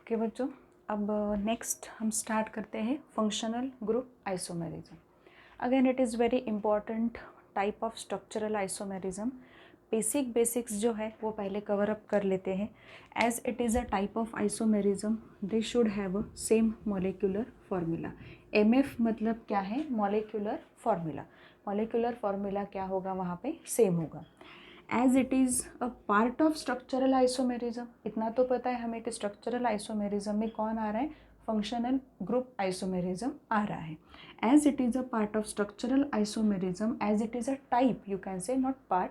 Okay बच्चों, अब next हम स्टार्ट करते हैं functional group isomerism. Again it is very important type of structural isomerism. Basics जो है वो पहले कवर अप कर लेते हैं। As it is a type of isomerism they should have a same molecular formula. MF मतलब क्या है? Molecular formula. मॉलिक्यूलर फार्मूला क्या होगा? वहाँ पे सेम होगा। As it is a part of structural isomerism, इतना तो पता है हमें कि स्ट्रक्चरल आइसोमेरिज्म में कौन आ रहा है? फंक्शनल ग्रुप आइसोमेरिज्म आ रहा है। As it is a part of structural isomerism, as it is a type, you can say not part,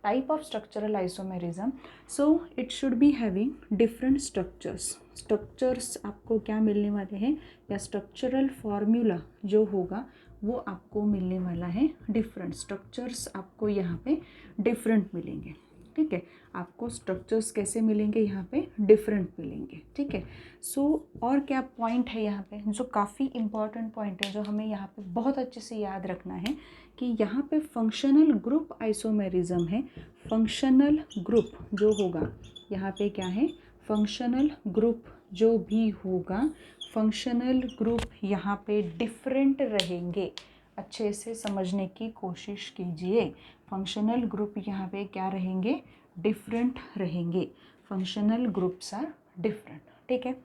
type of structural isomerism, so it should be having different structures आपको क्या मिलने वाले हैं, या structural formula जो होगा वो आपको मिलने वाला है डिफरेंट। स्ट्रक्चर्स आपको यहाँ पे डिफरेंट मिलेंगे। ठीक है, आपको स्ट्रक्चर्स कैसे मिलेंगे? यहाँ पे डिफरेंट मिलेंगे। ठीक है, सो और क्या पॉइंट है यहाँ पे जो काफ़ी इंपॉर्टेंट पॉइंट है, जो हमें यहाँ पे बहुत अच्छे से याद रखना है कि यहाँ पे फंक्शनल ग्रुप आइसोमेरिज्म है। फंक्शनल ग्रुप जो होगा यहाँ पे क्या है? फंक्शनल ग्रुप जो भी होगा, फंक्शनल ग्रुप यहाँ पे डिफरेंट रहेंगे। अच्छे से समझने की कोशिश कीजिए। फंक्शनल ग्रुप यहाँ पे क्या रहेंगे? डिफरेंट रहेंगे। Functional groups are different. ठीक है,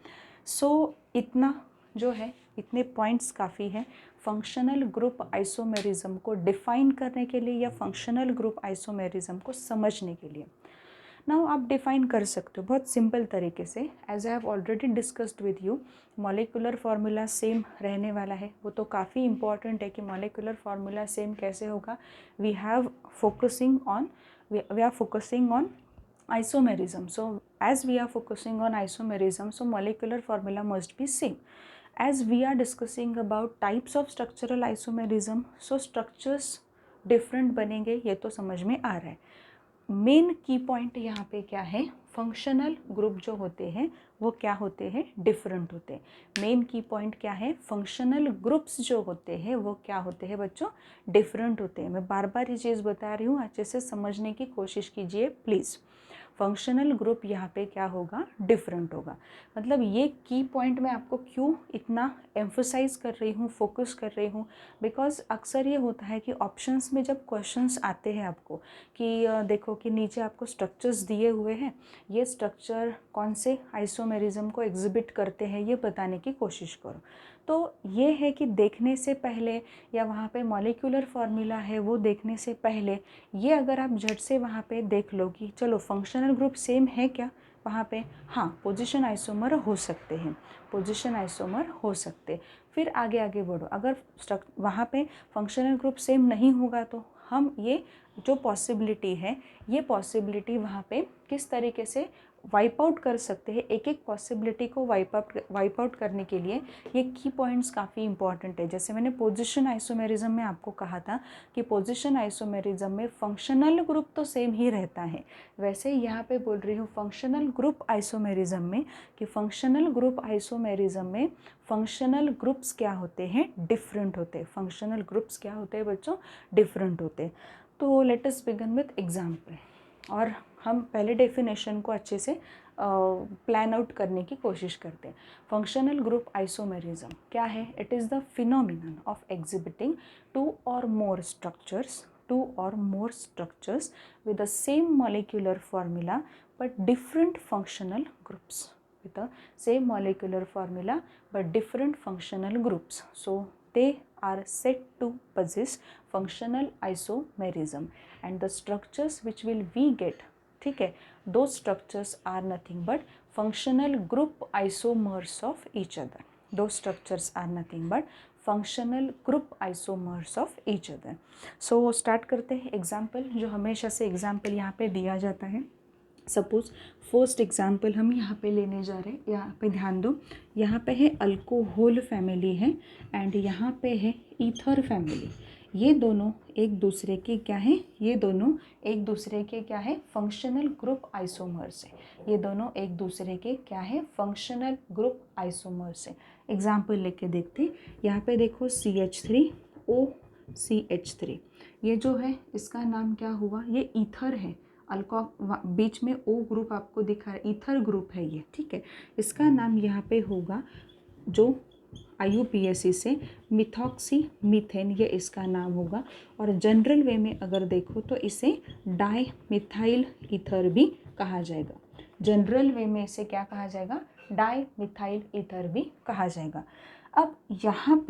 सो इतना जो है, इतने पॉइंट्स काफ़ी हैं फंक्शनल ग्रुप आइसोमेरिज्म को डिफाइन करने के लिए या फंक्शनल ग्रुप आइसोमेरिज्म को समझने के लिए। नाउ आप डिफाइन कर सकते हो बहुत सिंपल तरीके से। As I have already discussed with you, molecular formula same रहने वाला है। वो तो काफ़ी इंपॉर्टेंट है कि मॉलिक्यूलर फार्मूला सेम कैसे होगा। We are focusing on isomerism. So as we are focusing on isomerism, so molecular formula must be same. As we are discussing about types of structural isomerism, so structures different बनेंगे, ये तो समझ में आ रहा है। Main की point यहाँ पे क्या है? फंक्शनल ग्रुप जो होते हैं वो क्या होते हैं? डिफरेंट होते हैं। मेन की पॉइंट क्या है? फंक्शनल ग्रुप्स जो होते हैं वो क्या होते हैं बच्चों? डिफरेंट होते हैं। मैं बार बार ये चीज़ बता रही हूँ, अच्छे से समझने की कोशिश कीजिए प्लीज़। फंक्शनल ग्रुप यहाँ पे क्या होगा? डिफरेंट होगा। मतलब ये की पॉइंट मैं आपको क्यों इतना एम्फोसाइज कर रही हूँ, फोकस कर रही हूँ, बिकॉज अक्सर ये होता है कि ऑप्शंस में जब क्वेश्चंस आते हैं आपको कि देखो कि नीचे आपको स्ट्रक्चर्स दिए हुए हैं, ये स्ट्रक्चर कौन से आइसोमेरिज्म को एग्जिबिट करते हैं ये बताने की कोशिश करो। तो ये है कि देखने से पहले या वहाँ पे मॉलिक्यूलर फार्मूला है वो देखने से पहले ये अगर आप झट से वहाँ पे देख लो कि चलो फंक्शनल ग्रुप सेम है क्या वहाँ पे, हाँ पोजीशन आइसोमर हो सकते हैं, पोजीशन आइसोमर हो सकते। फिर आगे आगे बढ़ो, अगर वहाँ पे फंक्शनल ग्रुप सेम नहीं होगा तो हम ये जो पॉसिबिलिटी है, ये पॉसिबिलिटी वहाँ पे किस तरीके से वाइप आउट कर सकते हैं। एक एक पॉसिबिलिटी को वाइप आउट करने के लिए ये की पॉइंट्स काफ़ी इंपॉर्टेंट है। जैसे मैंने पोजीशन आइसोमेरिज्म में आपको कहा था कि पोजीशन आइसोमेरिज्म में फंक्शनल ग्रुप तो सेम ही रहता है, वैसे यहाँ पे बोल रही हूँ फंक्शनल ग्रुप आइसोमेरिज्म में कि फंक्शनल ग्रुप आइसोमेरिज्म में फंक्शनल ग्रुप्स क्या होते हैं? डिफरेंट होते हैं। फंक्शनल ग्रुप्स क्या होते हैं बच्चों? डिफरेंट होते हैं। तो let us begin with example, और हम पहले डेफिनेशन को अच्छे से प्लान आउट करने की कोशिश करते हैं। फंक्शनल ग्रुप आइसोमेरिज्म क्या है? It is the phenomenon of exhibiting two or more structures with the same molecular formula but different functional groups, with the same molecular formula but different functional groups, so they are said to possess functional isomerism, and the structures which will we get, ठीक है, those structures are nothing but functional group isomers of each other. Those structures are nothing but functional group isomers of each other. So start करते हैं example, जो हमेशा से example यहाँ पे दिया जाता है। सपोज फर्स्ट एग्जाम्पल हम यहाँ पे लेने जा रहे हैं, यहाँ पे ध्यान दो, यहाँ पे है अल्कोहल फैमिली है एंड यहाँ पे है ईथर फैमिली। ये दोनों एक दूसरे के क्या है? ये दोनों एक दूसरे के क्या है? फंक्शनल ग्रुप आइसोमर्स है। ये दोनों एक दूसरे के क्या है? फंक्शनल ग्रुप आइसोमर्स है। एग्जाम्पल लेके देखते, यहाँ पे देखो CH3OCH3, ये जो है इसका नाम क्या हुआ? ये ईथर है बीच में O ग्रुप आपको दिखा रहा है, ईथर ग्रुप है ये, ठीक है। इसका नाम यहाँ पे होगा जो IUPAC से मिथॉक्सी मीथेन, ये इसका नाम होगा। और जनरल वे में अगर देखो तो इसे डाई मिथाइल ईथर भी कहा जाएगा। जनरल वे में इसे क्या कहा जाएगा? डाई मिथाइल ईथर भी कहा जाएगा। अब यहाँ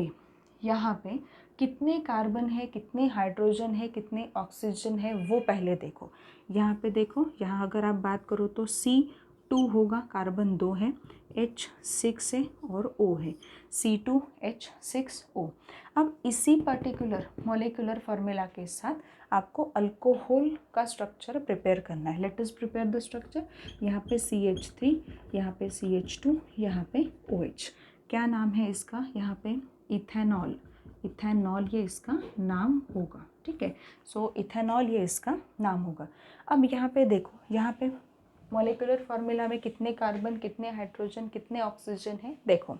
पे कितने कार्बन है, कितने हाइड्रोजन है, कितने ऑक्सीजन है, वो पहले देखो। यहाँ पे देखो, यहाँ अगर आप बात करो तो C2 होगा, कार्बन 2 है, H6 है और O है, C2H6O। अब इसी पर्टिकुलर मॉलिक्यूलर फार्मूला के साथ आपको अल्कोहल का स्ट्रक्चर प्रिपेयर करना है। Let us prepare the structure. यहाँ पे CH3, यहाँ पे CH2, यहाँ पे OH। क्या नाम है इसका? यहाँ पे इथेनॉल, इथेनॉल ये इसका नाम होगा, ठीक है। सो इथेनॉल ये इसका नाम होगा। अब यहाँ पे देखो, यहाँ पे मॉलिक्यूलर फार्मूला में कितने कार्बन, कितने हाइड्रोजन, कितने ऑक्सीजन है, देखो।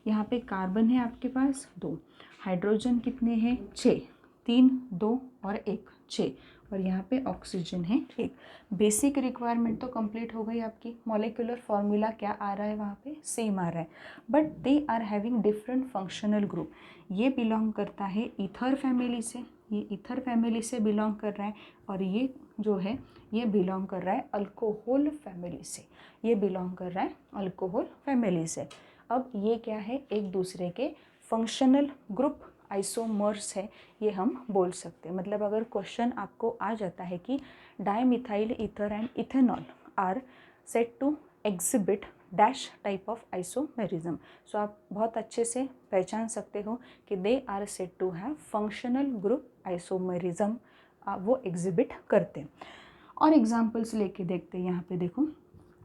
यहाँ पे कार्बन है आपके पास 2, हाइड्रोजन कितने हैं 6, 3, 2 और 1, 6, और यहाँ पे ऑक्सीजन है 1। बेसिक रिक्वायरमेंट तो कंप्लीट हो गई आपकी। मॉलिक्यूलर फार्मूला क्या आ रहा है वहाँ पे? सेम आ रहा है, but they are having different functional group. ये बिलोंग करता है ईथर फैमिली से, ये ईथर फैमिली से बिलोंग कर रहा है, और ये जो है ये बिलोंग कर रहा है अल्कोहल फैमिली से, ये बिलोंग कर रहा है अल्कोहल फैमिली से। अब ये क्या है? एक दूसरे के फंक्शनल ग्रुप आइसोमर्स है, ये हम बोल सकते हैं। मतलब अगर क्वेश्चन आपको आ जाता है कि dimethyl ether and ethanol are said to exhibit dash type of isomerism, so आप बहुत अच्छे से पहचान सकते हो कि they are said to have functional group isomerism, वो एग्जिबिट करते हैं। और एग्जांपल्स लेके देखते हैं। यहाँ पे देखो,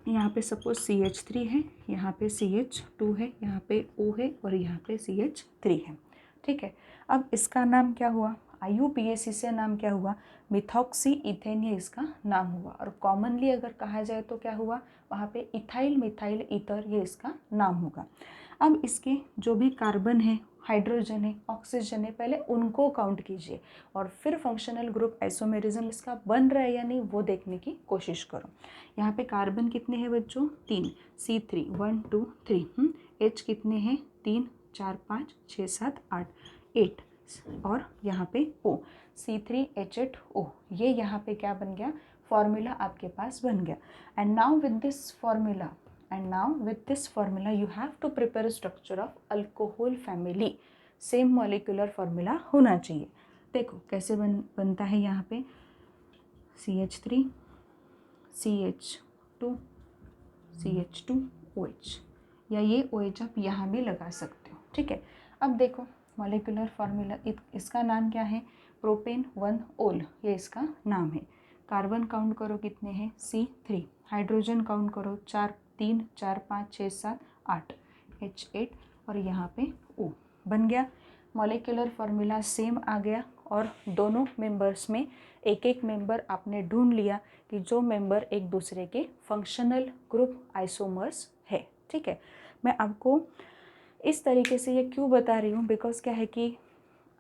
यहाँ पे सपोज CH3 है, यहाँ पे CH2 है, यहाँ पे O है और यहाँ पे CH3 है, ठीक है। अब इसका नाम क्या हुआ? IUPAC से नाम क्या हुआ? मिथॉक्सी इथेन, ये इसका नाम हुआ। और कॉमनली अगर कहा जाए तो क्या हुआ? वहाँ पे इथाइल मिथाइल ईथर, ये इसका नाम होगा। अब इसके जो भी कार्बन है, हाइड्रोजन है, ऑक्सीजन है, पहले उनको काउंट कीजिए और फिर फंक्शनल ग्रुप आइसोमेरिज्म इसका बन रहा है या नहीं वो देखने की कोशिश करो। यहाँ पे कार्बन कितने हैं बच्चों? 3, C3 1 2 3, H कितने हैं? 3 4 5 6 7 8, 8, और यहाँ पे O C3H8O, ये यहाँ पे क्या बन गया? फॉर्मूला आपके पास बन गया। And now with this formula you have to prepare a structure of alcohol family। Same molecular formula होना चाहिए। देखो कैसे बनता है। यहाँ पे CH3 CH2 CH2 OH, या ये OH आप यहाँ भी लगा सकते हो, ठीक है। अब देखो मॉलिक्यूलर फार्मूला, इसका नाम क्या है? प्रोपेन 1 ओल, ये इसका नाम है। कार्बन काउंट करो कितने हैं? C3। हाइड्रोजन काउंट करो 4, 3 4 5 6 7 8, H8, और यहाँ पे O बन गया। मॉलिक्यूलर फार्मूला सेम आ गया, और दोनों मेंबर्स में एक एक मेंबर आपने ढूंढ लिया कि जो मेंबर एक दूसरे के फंक्शनल ग्रुप आइसोमर्स है, ठीक है। मैं आपको इस तरीके से ये क्यों बता रही हूँ? बिकॉज क्या है कि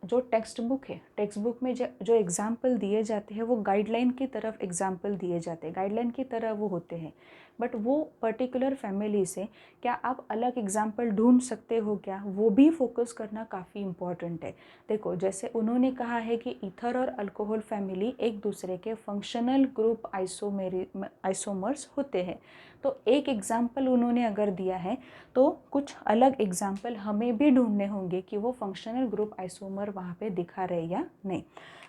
जो टेक्स्ट बुक है, टेक्स्ट बुक में जो एग्जाम्पल दिए जाते हैं वो गाइडलाइन की तरफ एग्जाम्पल दिए जाते हैं, गाइडलाइन की तरह वो होते हैं, बट वो पर्टिकुलर फैमिली से क्या आप अलग एग्जाम्पल ढूंढ सकते हो क्या, वो भी फोकस करना काफ़ी इम्पॉर्टेंट है। देखो जैसे उन्होंने कहा है कि ईथर और अल्कोहल फैमिली एक दूसरे के फंक्शनल ग्रुप आइसोमर्स होते हैं, तो एक एग्जाम्पल उन्होंने अगर दिया है तो कुछ अलग एग्जाम्पल हमें भी ढूंढने होंगे कि वो फंक्शनल ग्रुप आइसोमर वहाँ पे दिखा रहे या नहीं।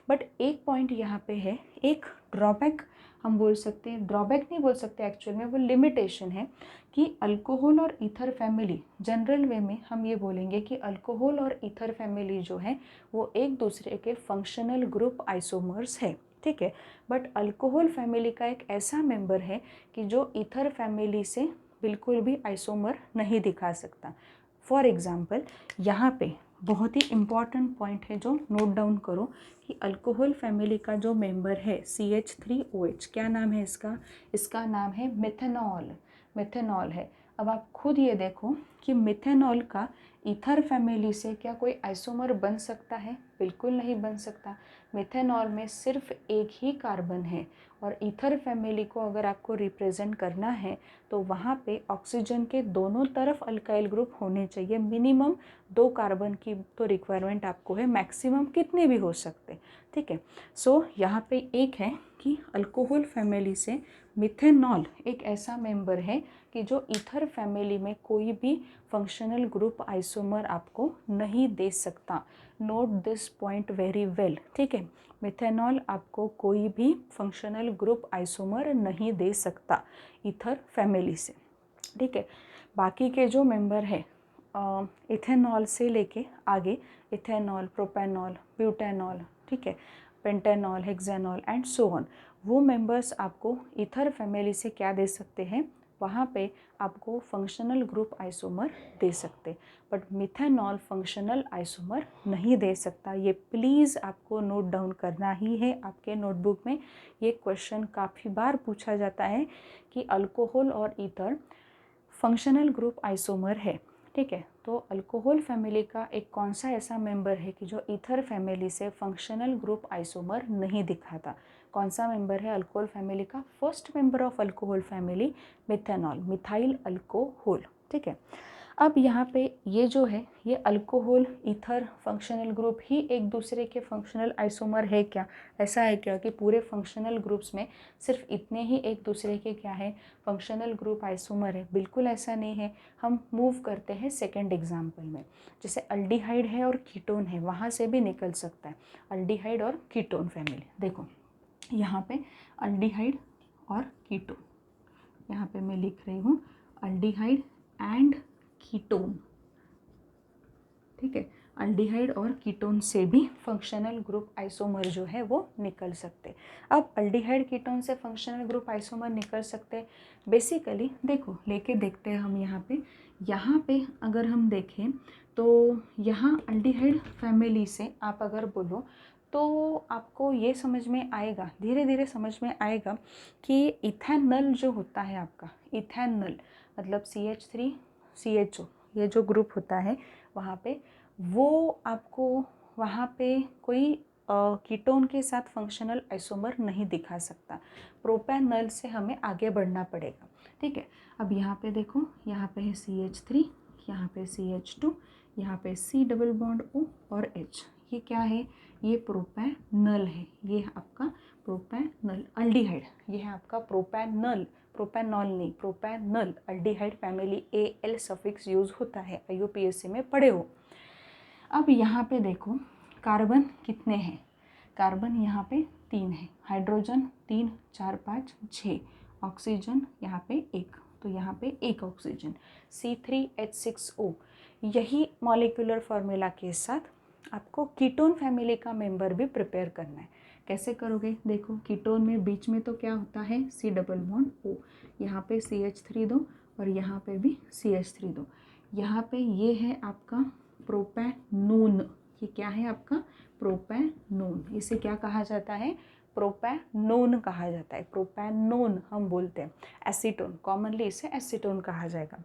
बट एक पॉइंट यहाँ पे है, एक ड्रॉबैक हम बोल सकते हैं, ड्रॉबैक नहीं बोल सकते एक्चुअल में, वो लिमिटेशन है कि अल्कोहल और ईथर फैमिली, जनरल वे में हम ये बोलेंगे कि अल्कोहल और ईथर फैमिली जो है वो एक दूसरे के फंक्शनल ग्रुप आइसोमर्स है, ठीक है। बट अल्कोहल फैमिली का एक ऐसा मेंबर है कि जो ईथर फैमिली से बिल्कुल भी आइसोमर नहीं दिखा सकता। फॉर एग्जाम्पल यहाँ पे बहुत ही इम्पॉर्टेंट पॉइंट है जो नोट डाउन करो कि अल्कोहल फैमिली का जो मेंबर है CH3OH, क्या नाम है इसका? इसका नाम है मेथेनॉल, मेथेनॉल है। अब आप खुद ये देखो कि मिथेनॉल का ईथर फैमिली से क्या कोई आइसोमर बन सकता है? बिल्कुल नहीं बन सकता। मिथेनॉल में सिर्फ एक ही कार्बन है और ईथर फैमिली को अगर आपको रिप्रेजेंट करना है तो वहाँ पे ऑक्सीजन के दोनों तरफ अल्काइल ग्रुप होने चाहिए। मिनिमम 2 कार्बन की तो रिक्वायरमेंट आपको है, मैक्सिमम कितने भी हो सकते, ठीक है। सो यहाँ पे एक है कि अल्कोहल फैमिली से मिथेनॉल एक ऐसा मेंबर है कि जो ईथर फैमिली में कोई भी फंक्शनल ग्रुप आइसोमर आपको नहीं दे सकता। Note this point very well, ठीक है। मिथेनॉल आपको कोई भी फंक्शनल ग्रुप आइसोमर नहीं दे सकता ईथर फैमिली से, ठीक है। बाकी के जो मेंबर है इथेनॉल से लेके आगे, इथेनॉल, प्रोपेनॉल, ब्यूटेनॉल, ठीक है, pentanol, hexanol and so on, वो मेंबर्स आपको ईथर फैमिली से क्या दे सकते हैं? वहाँ पे आपको फंक्शनल ग्रुप आइसोमर दे सकते, बट मिथेनॉल फंक्शनल आइसोमर नहीं दे सकता। ये प्लीज़ आपको नोट डाउन करना ही है आपके नोटबुक में। ये क्वेश्चन काफ़ी बार पूछा जाता है कि अल्कोहल और ईथर फंक्शनल ग्रुप आइसोमर है, ठीक है। तो अल्कोहल फैमिली का एक कौन सा ऐसा मेंबर है कि जो ईथर फैमिली से फंक्शनल ग्रुप आइसोमर नहीं दिखाता? कौन सा मेंबर है अल्कोहल फैमिली का? First member of alcohol family methanol, methyl alcohol, ठीक है। अब यहाँ पे ये जो है ये अल्कोहल ईथर फंक्शनल ग्रुप ही एक दूसरे के फंक्शनल आइसोमर है क्या? ऐसा है क्या कि पूरे फंक्शनल ग्रुप्स में सिर्फ इतने ही एक दूसरे के क्या है फंक्शनल ग्रुप आइसोमर है? बिल्कुल ऐसा नहीं है। हम मूव करते हैं सेकेंड एग्जाम्पल में, जैसे अल्डिहाइड है और कीटोन है, वहाँ से भी निकल सकता है अल्डिहाइड और कीटोन फैमिली। देखो यहाँ पे अल्डिहाइड और कीटोन, यहाँ पे मैं लिख रही हूँ अल्डिहाइड एंड कीटोन, ठीक है। अल्डिहाइड और कीटोन से भी फंक्शनल ग्रुप आइसोमर जो है वो निकल सकते। अब अल्डिहाइड कीटोन से फंक्शनल ग्रुप आइसोमर निकल सकते बेसिकली, देखो लेके देखते हैं हम यहाँ पे अगर हम देखें तो यहाँ अल्डिहाइड फैमिली से आप अगर बोलो तो आपको ये समझ में आएगा, धीरे धीरे समझ में आएगा कि इथेनॉल जो होता है आपका, इथेनॉल मतलब CH3 CHO, ये जो ग्रुप होता है वहाँ पे, वो आपको वहाँ पे कोई कीटोन के साथ फंक्शनल आइसोमर नहीं दिखा सकता। प्रोपेनॉल से हमें आगे बढ़ना पड़ेगा, ठीक है। अब यहाँ पे देखो, यहाँ पे है CH3, यहाँ पे CH2, यहाँ पे C डबल बॉन्ड O और H, ये क्या है? ये प्रोपेनॉल है, ये आपका प्रोपेनॉल। अल्डिहाइड ये है आपका प्रोपेनॉल, प्रोपेनॉल नहीं, propanol. Aldehyde family AL suffix use होता है, IUPAC में पढ़े हो। अब यहाँ पे देखो कार्बन कितने हैं? कार्बन यहाँ पे 3 है, हाइड्रोजन 3 4 5 6, ऑक्सीजन यहाँ पे 1, तो यहाँ पे 1 ऑक्सीजन, C3H6O। यही मॉलिक्यूलर फार्मूला के साथ आपको कीटोन फैमिली का मेंबर भी प्रिपेयर करना है। कैसे करोगे? देखो कीटोन में बीच में तो क्या होता है? C डबल बॉन्ड O, यहाँ पे CH3 दो और यहाँ पे भी CH3 दो। यहाँ पे ये है आपका प्रोपेनोन, ये क्या है आपका? प्रोपेनोन। इसे क्या कहा जाता है? प्रोपेनोन कहा जाता है, प्रोपेनोन हम बोलते हैं। एसीटोन, कॉमनली इसे एसीटोन कहा जाएगा।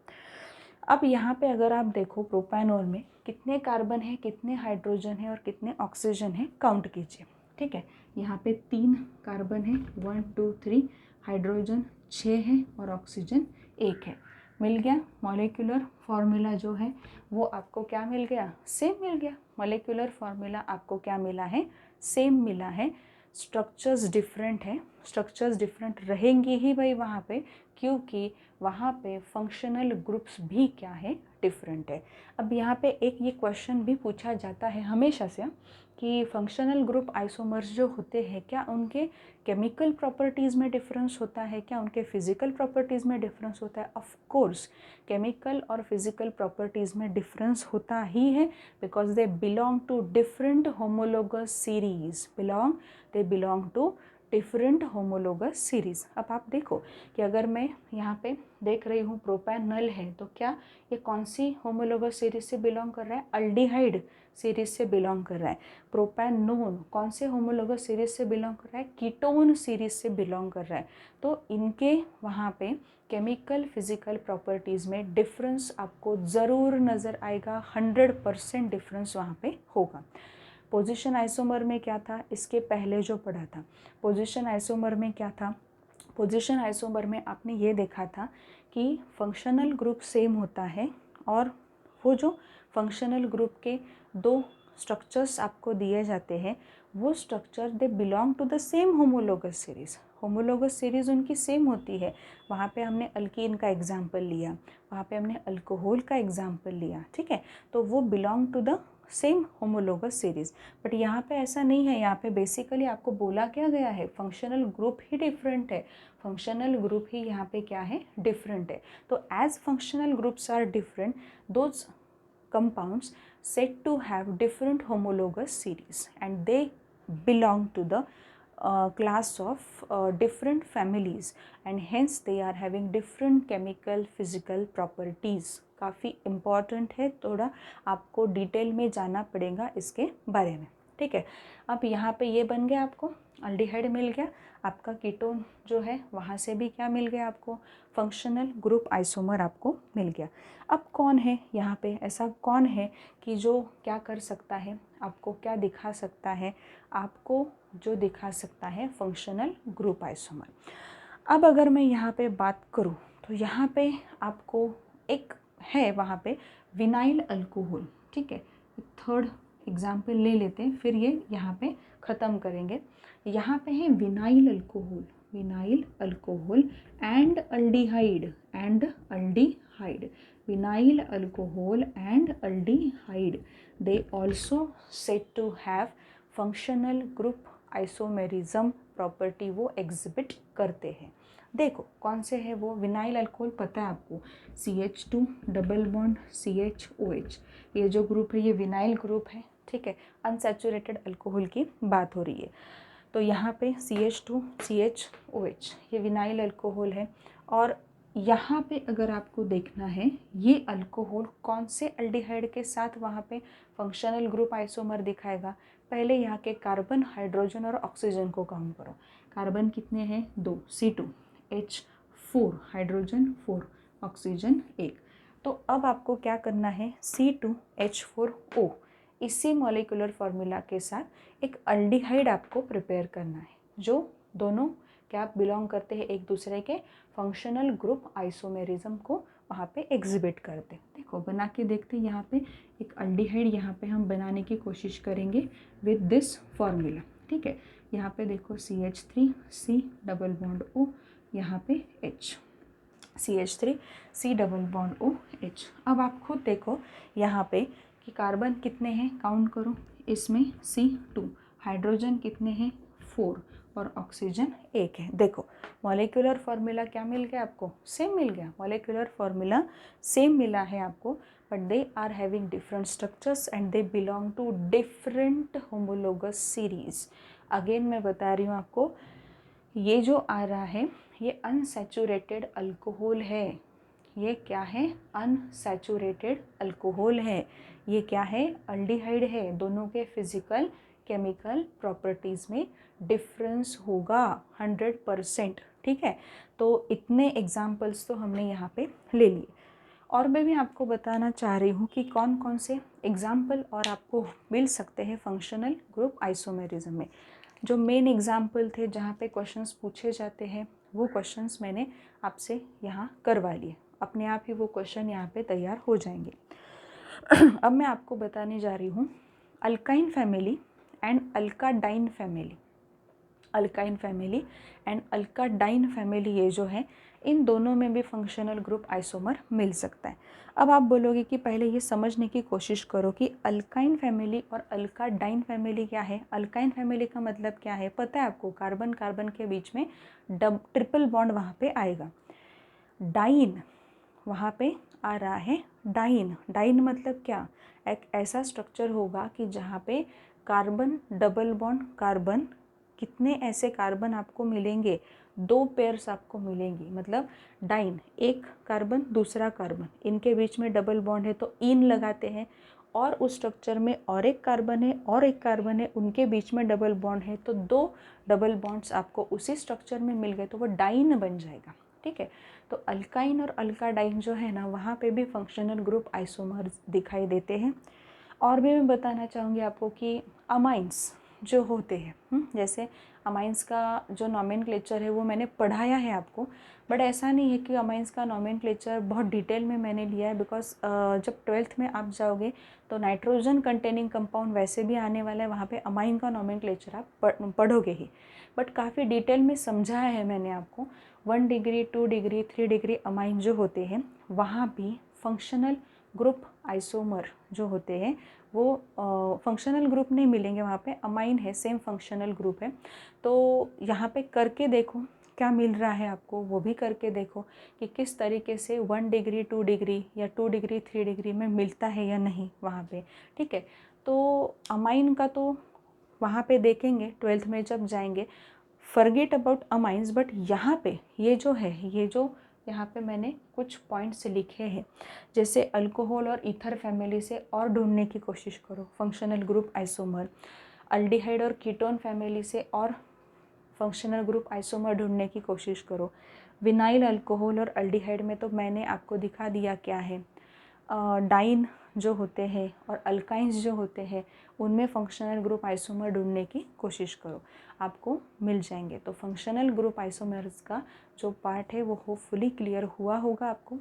अब यहाँ पे अगर आप देखो प्रोपेनोन में कितने कार्बन है, कितने हाइड्रोजन है और कितने ऑक्सीजन है, काउंट कीजिए, ठीक है। यहाँ पे 3 कार्बन है, 1 2 3, हाइड्रोजन 6 है और ऑक्सीजन 1 है। मिल गया मॉलिक्यूलर फार्मूला जो है वो आपको क्या मिल गया? सेम मिल गया। मॉलिक्यूलर फार्मूला आपको क्या मिला है? सेम मिला है। स्ट्रक्चर्स डिफरेंट है, स्ट्रक्चर्स डिफरेंट रहेंगी ही भाई वहाँ पे, क्योंकि वहाँ पे फंक्शनल ग्रुप्स भी क्या है? डिफरेंट है। अब यहाँ पे एक ये क्वेश्चन भी पूछा जाता है हमेशा से कि फंक्शनल ग्रुप आइसोमर्स जो होते हैं क्या उनके केमिकल प्रॉपर्टीज़ में डिफरेंस होता है, क्या उनके फिजिकल प्रॉपर्टीज़ में डिफरेंस होता है? ऑफ कोर्स केमिकल और फिजिकल प्रॉपर्टीज़ में डिफरेंस होता ही है, because they belong to different homologous series, they belong to different homologous series. अब आप देखो कि अगर मैं यहाँ पे देख रही हूँ प्रोपैनल है, तो क्या ये कौन सी होमोलोगस सीरीज से बिलोंग कर रहा है? अल्डिहाइड सीरीज से बिलोंग कर रहा है। प्रोपैनोन कौन से होमोलोगस सीरीज से बिलोंग कर रहा है? कीटोन सीरीज से बिलोंग कर रहा है। तो इनके वहाँ पे केमिकल फिजिकल प्रॉपर्टीज़ में डिफरेंस आपको ज़रूर नज़र आएगा, 100% डिफरेंस वहाँ पे होगा। पोजीशन आइसोमर में क्या था? इसके पहले जो पढ़ा था, पोजीशन आइसोमर में क्या था? पोजीशन आइसोमर में आपने ये देखा था कि फंक्शनल ग्रुप सेम होता है और वो जो फंक्शनल ग्रुप के दो स्ट्रक्चर्स आपको दिए जाते हैं, वो structure they belong to the same homologous series. Homologous series उनकी सेम होती है। वहाँ पे हमने अल्कीन का एग्जाम्पल लिया, वहाँ पे हमने अल्कोहल का एग्जाम्पल लिया, ठीक है, तो वो belong to the same homologous series. But यहाँ पे ऐसा नहीं है। यहाँ पे बेसिकली आपको बोला क्या गया है? फंक्शनल ग्रुप ही डिफरेंट है, फंक्शनल ग्रुप ही यहाँ पे क्या है? डिफरेंट है। तो as functional groups are different, those compounds said to have different homologous series and they belong to the class of different families and hence they are having different chemical physical properties। काफ़ी important है, थोड़ा आपको detail में जाना पड़ेगा इसके बारे में, ठीक है। अब यहाँ पे ये बन गया, आपको अल्डिहाइड मिल गया, आपका कीटोन जो है वहाँ से भी क्या मिल गया? आपको फंक्शनल ग्रुप आइसोमर आपको मिल गया। अब कौन है यहाँ पे, ऐसा कौन है कि जो क्या कर सकता है, आपको क्या दिखा सकता है? आपको जो दिखा सकता है फंक्शनल ग्रुप आइसोमर। अब अगर मैं यहाँ पे बात करूँ तो यहाँ पे आपको एक है वहाँ पे विनाइल अल्कोहल, ठीक है। थर्ड एग्जाम्पल ले लेते हैं, फिर ये यहाँ पे ख़त्म करेंगे। यहाँ पे है vinyl alcohol, vinyl alcohol and aldehyde, vinyl alcohol and aldehyde, they also said to have functional group isomerism property, वो exhibit करते हैं। देखो कौन से है वो? विनाइल अल्कोहल पता है आपको, CH2 डबल बॉन्ड CHOH, ये जो ग्रुप है ये विनाइल ग्रुप है, ठीक है। अनसैचुरेटेड अल्कोहल की बात हो रही है, तो यहाँ पे CH2 CHOH ये विनाइल अल्कोहल है। और यहाँ पे अगर आपको देखना है ये अल्कोहल कौन से अल्डिहाइड के साथ वहाँ पे फंक्शनल ग्रुप आइसोमर दिखाएगा? पहले यहाँ के कार्बन, हाइड्रोजन और ऑक्सीजन को काउंट करो। कार्बन कितने हैं? 2, C2H4, हाइड्रोजन 4, ऑक्सीजन 1। तो अब आपको क्या करना है? C2H4O इसी मॉलिक्यूलर फार्मूला के साथ एक अल्डिहाइड आपको प्रिपेयर करना है, जो दोनों क्या बिलोंग करते हैं एक दूसरे के फंक्शनल ग्रुप आइसोमेरिज्म को वहाँ पे एग्जिबिट करते हैं। देखो बना के देखते हैं, यहाँ पे एक अल्डिहाइड यहाँ पे हम बनाने की कोशिश करेंगे विद दिस फार्मूला, ठीक है। यहाँ पे देखो CH3 C double bond O, यहाँ पे H, CH3 C double bond O H। अब आप खुद देखो यहाँ पे कि कार्बन कितने हैं, काउंट करो, इसमें C2, हाइड्रोजन कितने हैं? 4 और ऑक्सीजन 1 है। देखो मॉलिक्यूलर फार्मूला क्या मिल गया आपको? सेम मिल गया, मॉलिक्यूलर फार्मूला सेम मिला है आपको, but they are having different structures and they belong to different homologous series. Again मैं बता रही हूँ आपको, ये जो आ रहा है ये अनसैचुरेटेड अल्कोहल है। ये क्या है? अनसैचुरेटेड अल्कोहल है। ये क्या है? अल्डिहाइड है। दोनों के फिजिकल केमिकल प्रॉपर्टीज़ में डिफरेंस होगा 100%, ठीक है। तो इतने एग्जाम्पल्स तो हमने यहाँ पे ले लिए। और मैं भी आपको बताना चाह रही हूँ कि कौन कौन से एग्जाम्पल और आपको मिल सकते हैं फंक्शनल ग्रुप आइसोमेरिज्म में। जो मेन एग्जाम्पल थे जहाँ पे क्वेश्चंस पूछे जाते हैं, वो क्वेश्चंस मैंने आपसे यहाँ करवा लिए, अपने आप ही वो क्वेश्चन यहाँ पे तैयार हो जाएंगे। अब मैं आपको बताने जा रही हूँ alkyne family and alkadiene family. Alkyne family and alkadiene family ये जो है, इन दोनों में भी फंक्शनल ग्रुप आइसोमर मिल सकता है। अब आप बोलोगे कि पहले ये समझने की कोशिश करो कि अल्काइन फैमिली और अल्काडाइन फैमिली क्या है। अल्काइन फैमिली का मतलब क्या है पता है आपको? कार्बन कार्बन के बीच में ट्रिपल बॉन्ड वहाँ पे आएगा। डाइन वहाँ पे आ रहा है डाइन। डाइन मतलब क्या? एक ऐसा स्ट्रक्चर होगा कि जहाँ पे कार्बन डबल बॉन्ड कार्बन कितने ऐसे कार्बन आपको मिलेंगे, 2 पेयर्स आपको मिलेंगी, मतलब डाइन, एक कार्बन दूसरा कार्बन, इनके बीच में डबल बॉन्ड है तो इन लगाते हैं, और उस स्ट्रक्चर में और एक कार्बन है और एक कार्बन है, उनके बीच में डबल बॉन्ड है, तो 2 डबल बॉन्ड्स आपको उसी स्ट्रक्चर में मिल गए तो वो डाइन बन जाएगा। ठीक है, तो अल्काइन और अल्काडाइन जो है ना, वहाँ पे भी फंक्शनल ग्रुप आइसोमर्स दिखाई देते हैं। और भी मैं बताना चाहूँगी आपको कि अमाइंस जो होते हैं, जैसे अमाइंस का जो नॉमेनक्लेचर है वो मैंने पढ़ाया है आपको, बट ऐसा नहीं है कि अमाइंस का नॉमेनक्लेचर बहुत डिटेल में मैंने लिया है, बिकॉज जब 12th में आप जाओगे तो नाइट्रोजन कंटेनिंग कंपाउंड वैसे भी आने वाला है, वहाँ पे अमाइन का नॉमेनक्लेचर आप पढ़ोगे ही, बट काफ़ी डिटेल में समझाया है मैंने आपको। 1 डिग्री 2 डिग्री 3 डिग्री अमाइन जो होते हैं वहाँ भी फंक्शनल ग्रुप आइसोमर जो होते हैं वो फंक्शनल ग्रुप नहीं मिलेंगे, वहाँ पे अमाइन है, सेम फंक्शनल ग्रुप है। तो यहाँ पे करके देखो क्या मिल रहा है आपको, वो भी करके देखो कि किस तरीके से 1 डिग्री 2 डिग्री या 2 डिग्री 3 डिग्री में मिलता है या नहीं वहाँ पे। ठीक है, तो अमाइन का तो वहाँ पे देखेंगे 12th में जब जाएंगे, फॉरगेट अबाउट अमाइंस, बट यहाँ पे ये जो है, ये जो यहाँ पे मैंने कुछ पॉइंट्स लिखे हैं, जैसे अल्कोहल और ईथर फैमिली से और ढूंढने की कोशिश करो फंक्शनल ग्रुप आइसोमर, अल्डिहाइड और कीटोन फैमिली से और फंक्शनल ग्रुप आइसोमर ढूंढने की कोशिश करो। विनाइल अल्कोहल और अल्डिहाइड में तो मैंने आपको दिखा दिया क्या है, डाइन जो होते हैं और अल्काइंस जो होते हैं उनमें फंक्शनल ग्रुप आइसोमर ढूंढने की कोशिश करो, आपको मिल जाएंगे। तो फंक्शनल ग्रुप आइसोमर्स का जो पार्ट है वो होपफुली क्लियर हुआ होगा आपको।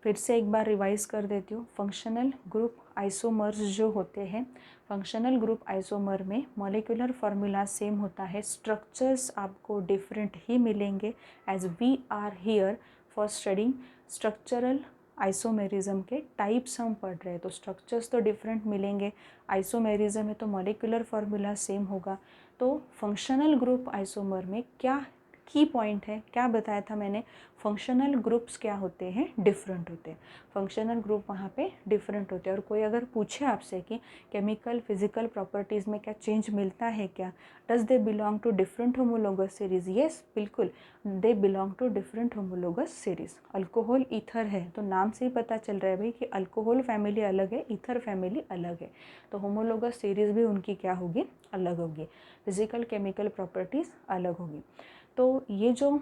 फिर से एक बार रिवाइज कर देती हूँ। फंक्शनल ग्रुप आइसोमर्स जो होते हैं, फंक्शनल ग्रुप आइसोमर में मॉलिक्यूलर फार्मूला सेम होता है, स्ट्रक्चर्स आपको डिफरेंट ही मिलेंगे, as we are here for studying structural isomerism के टाइप्स हम पढ़ रहे हैं, तो स्ट्रक्चर्स तो डिफरेंट मिलेंगे, आइसोमेरिज्म है तो मॉलिक्यूलर फार्मूला सेम होगा। तो फंक्शनल ग्रुप आइसोमर में क्या की पॉइंट है, क्या बताया था मैंने, फंक्शनल ग्रुप्स क्या होते हैं, डिफरेंट होते हैं, फंक्शनल ग्रुप वहाँ पे डिफरेंट होते हैं। और कोई अगर पूछे आपसे कि केमिकल फिजिकल प्रॉपर्टीज़ में क्या चेंज मिलता है क्या, does they belong to different homologous series, yes बिल्कुल they belong to different homologous series. Alcohol ether है तो नाम से ही पता चल रहा है भाई कि अल्कोहल फैमिली अलग है, ईथर फैमिली अलग है, तो होमोलोगस सीरीज़ भी उनकी क्या होगी, अलग होगी, फिजिकल केमिकल प्रॉपर्टीज़ अलग होगी। तो ये जो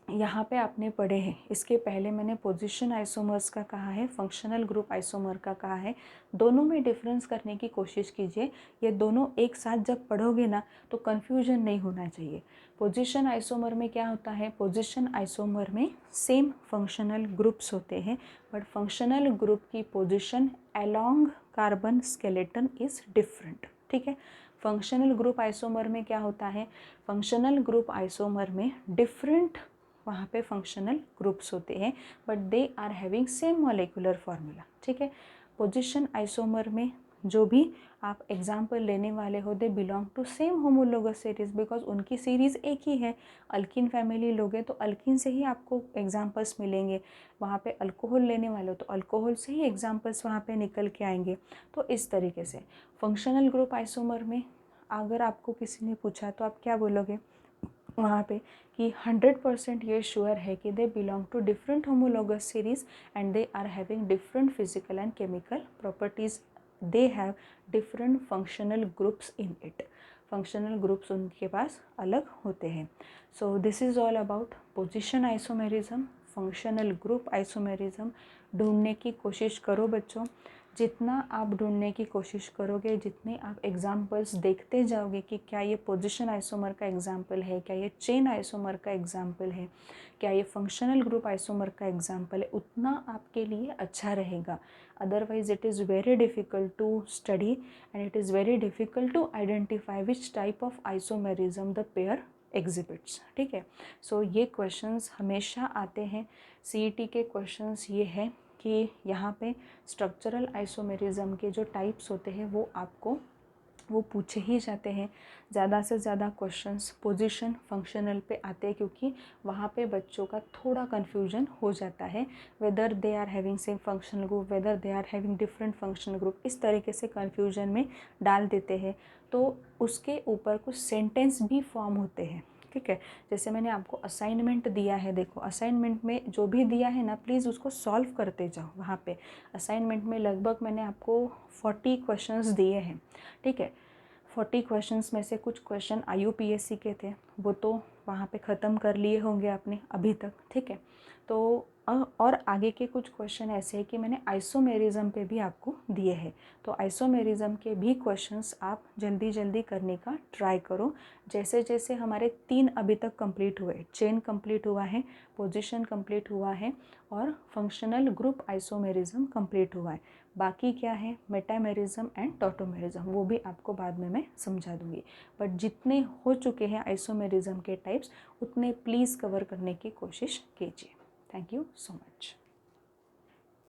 यहाँ पे आपने पढ़े हैं, इसके पहले मैंने पोजीशन आइसोमर्स का कहा है, फंक्शनल ग्रुप आइसोमर का कहा है, दोनों में डिफरेंस करने की कोशिश कीजिए। ये दोनों एक साथ जब पढ़ोगे ना तो कन्फ्यूजन नहीं होना चाहिए। पोजीशन आइसोमर में क्या होता है, पोजीशन आइसोमर में सेम फंक्शनल ग्रुप्स होते हैं, बट फंक्शनल ग्रुप की position along carbon skeleton is different. ठीक है, फंक्शनल ग्रुप आइसोमर में क्या होता है, फंक्शनल ग्रुप आइसोमर में डिफरेंट वहाँ पे फंक्शनल ग्रुप्स होते हैं, but they are having same molecular formula. ठीक है, पोजीशन आइसोमर में जो भी आप एग्जाम्पल लेने वाले हो, they belong to same homologous series, because उनकी सीरीज़ एक ही है। अल्किन फैमिली लोगे तो अल्किन से ही आपको एग्जाम्पल्स मिलेंगे, वहाँ पे अल्कोहल लेने वाले हो तो अल्कोहल से ही एग्जाम्पल्स वहाँ पे निकल के आएंगे। तो इस तरीके से फंक्शनल ग्रुप आइसोमर में अगर आपको किसी ने पूछा तो आप क्या बोलोगे वहाँ पे कि 100% ये श्योर है कि they belong to different homologous series and they are having different physical and chemical properties, they have different functional groups in it, functional groups उनके पास अलग होते हैं। So this is all about position isomerism, functional group isomerism. ढूंढने की कोशिश करो बच्चों, जितना आप ढूंढने की कोशिश करोगे, जितने आप एग्जाम्पल्स देखते जाओगे कि क्या ये पोजीशन आइसोमर का एग्जाम्पल है, क्या ये चेन आइसोमर का एग्जाम्पल है, क्या ये फंक्शनल ग्रुप आइसोमर का एग्जाम्पल है, उतना आपके लिए अच्छा रहेगा। Otherwise it is very difficult to study and it is very difficult to identify which type of isomerism the pair exhibits. ठीक है, सो ये क्वेश्चंस हमेशा आते हैं, CET के क्वेश्चंस ये है कि यहाँ पे स्ट्रक्चरल आइसोमेरिज्म के जो टाइप्स होते हैं वो आपको वो पूछे ही जाते हैं। ज़्यादा से ज़्यादा क्वेश्चंस पोजीशन फंक्शनल पे आते हैं, क्योंकि वहाँ पे बच्चों का थोड़ा कन्फ्यूजन हो जाता है, whether they are having same functional group, whether they are having different functional group, इस तरीके से कन्फ्यूजन में डाल देते हैं। तो उसके ऊपर कुछ सेंटेंस भी फॉर्म होते हैं, ठीक है। जैसे मैंने आपको असाइनमेंट दिया है, देखो असाइनमेंट में जो भी दिया है ना, प्लीज़ उसको सॉल्व करते जाओ। वहाँ पे असाइनमेंट में लगभग मैंने आपको 40 क्वेश्चंस दिए हैं, ठीक है। 40 क्वेश्चंस में से कुछ क्वेश्चन IUPAC के थे, वो तो वहाँ पे ख़त्म कर लिए होंगे आपने अभी तक, ठीक है। तो और आगे के कुछ क्वेश्चन ऐसे हैं कि मैंने आइसोमेरिज्म पे भी आपको दिए हैं, तो आइसोमेरिज्म के भी क्वेश्चंस आप जल्दी जल्दी करने का ट्राई करो। जैसे जैसे हमारे 3 अभी तक कंप्लीट हुए, चेन कंप्लीट हुआ है, पोजीशन कंप्लीट हुआ है और फंक्शनल ग्रुप आइसोमेरिज्म कंप्लीट हुआ है। बाकी क्या है, मेटामेरिज्म एंड टॉटोमेरिज्म, वो भी आपको बाद में मैं समझा दूंगी। बट जितने हो चुके हैं आइसोमेरिज्म के टाइप्स, उतने प्लीज़ कवर करने की कोशिश कीजिए। Thank you so much.